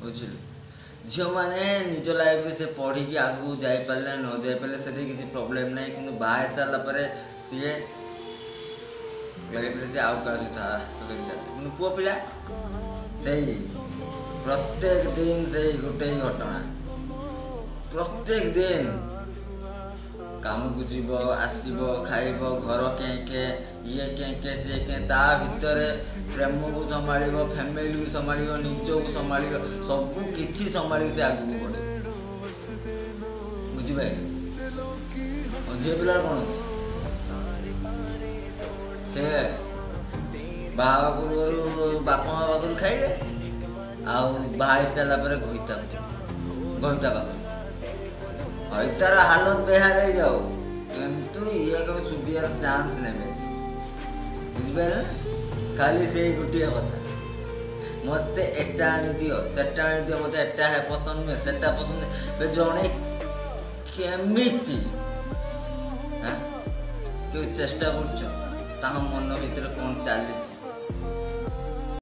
ବୁଝିଲୁ झील मैंने निज लाइफ से पढ़ी कि आगू जापारे न जापारे से किसी प्रोब्लेम ना कि बाहर सारापर सी लाइफ से आउ क्या सहित पुआ पिला से प्रत्येक दिन से गोटे घटना प्रत्येक दिन काम को जीव आसब खाइब घर के ये के सी के ता भितर प्रेम को संभाल फैमिली को संभाल निज को संभाल सब किसी संभाल से आगे बढ़े बुझे झील पिलार कौन अच्छे से बाहा पूर्व बापा माँ पाखु खाइले आहाई सारापर घईता पाख हईतार हालत बेहाल हो जाओ किंतु ये कभी सुधियार चांस ने बुझिपारे खाली से गोटे कथा मत एटा आनी दियो सेटा आनी दियो मत एटा है पसंद नुहे सेटा पसंद जड़े केमिति चेष्टा कर मन भर कौन चली